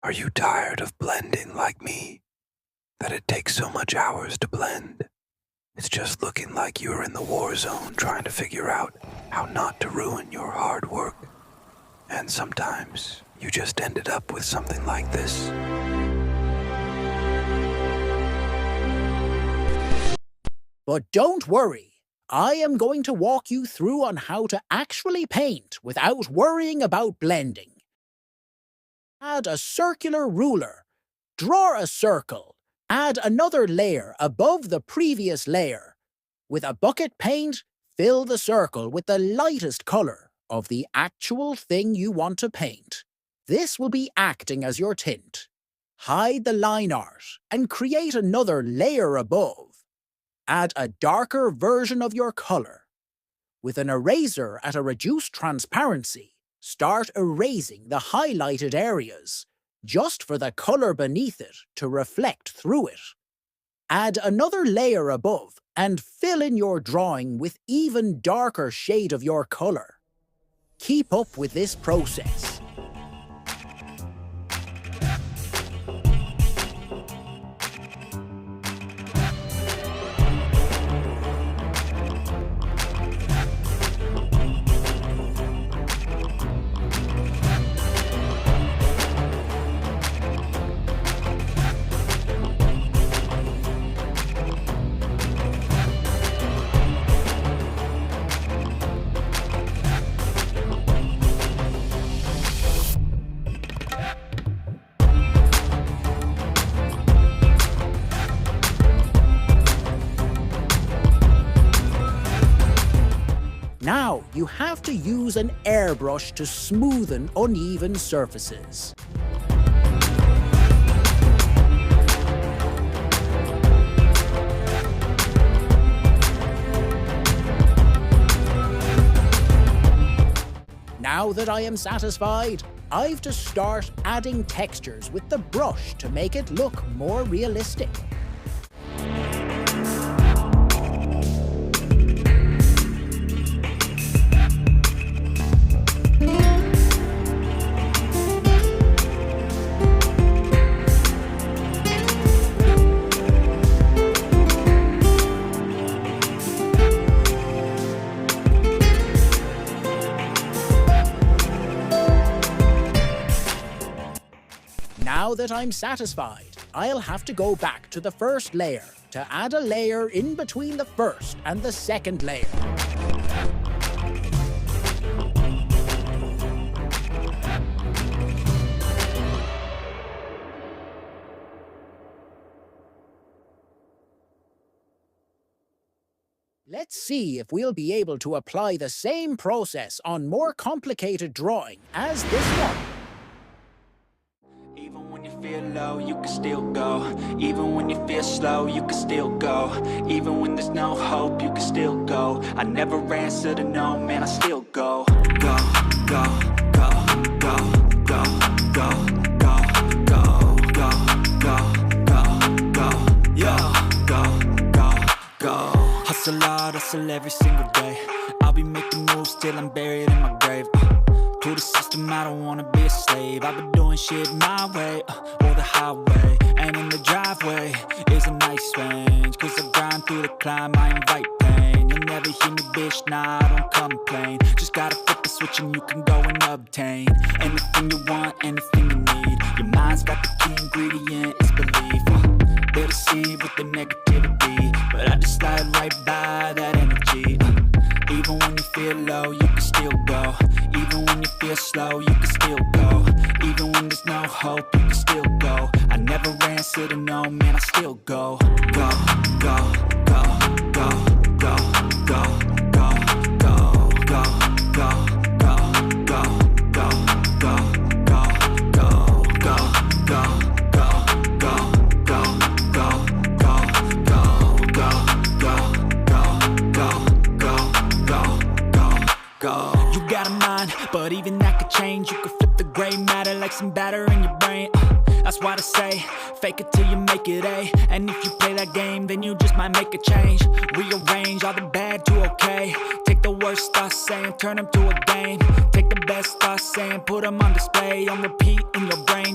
Are you tired of blending like me? That it takes so much hours to blend? It's just looking like you're in the war zone trying to figure out how not to ruin your hard work. And sometimes you just ended up with something like this. But don't worry, I am going to walk you through on how to actually paint without worrying about blending. Add a circular ruler, draw a circle, add another layer above the previous layer. With a bucket paint, fill the circle with the lightest colour of the actual thing you want to paint. This will be acting as your tint. Hide the line art and create another layer above. Add a darker version of your colour. With an eraser at a reduced transparency, start erasing the highlighted areas, just for the colour beneath it to reflect through it. Add another layer above and fill in your drawing with even darker shade of your colour. Keep up with this process. Now, you have to use an airbrush to smoothen uneven surfaces. Now that I am satisfied, I've to start adding textures with the brush to make it look more realistic. Now that I'm satisfied, I'll have to go back to the first layer to add a layer in between the first and the second layer. Let's see if we'll be able to apply the same process on more complicated drawing as this one. Even when you feel low, you can still go. Even when you feel slow, you can still go. Even when there's no hope, you can still go. I never answer to no, man, I still go. Go, go, go, go, go, go, go, go, go, go, go, go, yeah, go, go, go. Hustle hard, hustle every single day. I'll be making moves till I'm buried in my grave. To the system, I don't wanna be a slave. I've been doing shit my way, or the highway. And in the driveway is a nice range. Cause I grind through the climb, I invite pain. You'll never hear me, bitch, nah, I don't complain. Just gotta flip the switch and you can go and obtain anything you want, anything you need. Your mind's got the key ingredient, it's belief. They'll deceive with the negativity, but I just slide right by that energy. Even when you feel low, you can still go. Even when you feel slow, you can still go. Even when there's no hope, you can still go. I never answer to no, man, I still go. Go, go, go, go, go, go, go, go, go, go, go, go, go, go, go, go, go. You got a mind, but even that could change. You could flip the gray matter like some batter in your brain. That's why they say, fake it till you make it A. And if you play that game, then you just might make a change. Rearrange all the bad to okay. Take the worst thoughts saying, turn them to a game. Take the best thoughts saying, put them on display. On repeat in your brain,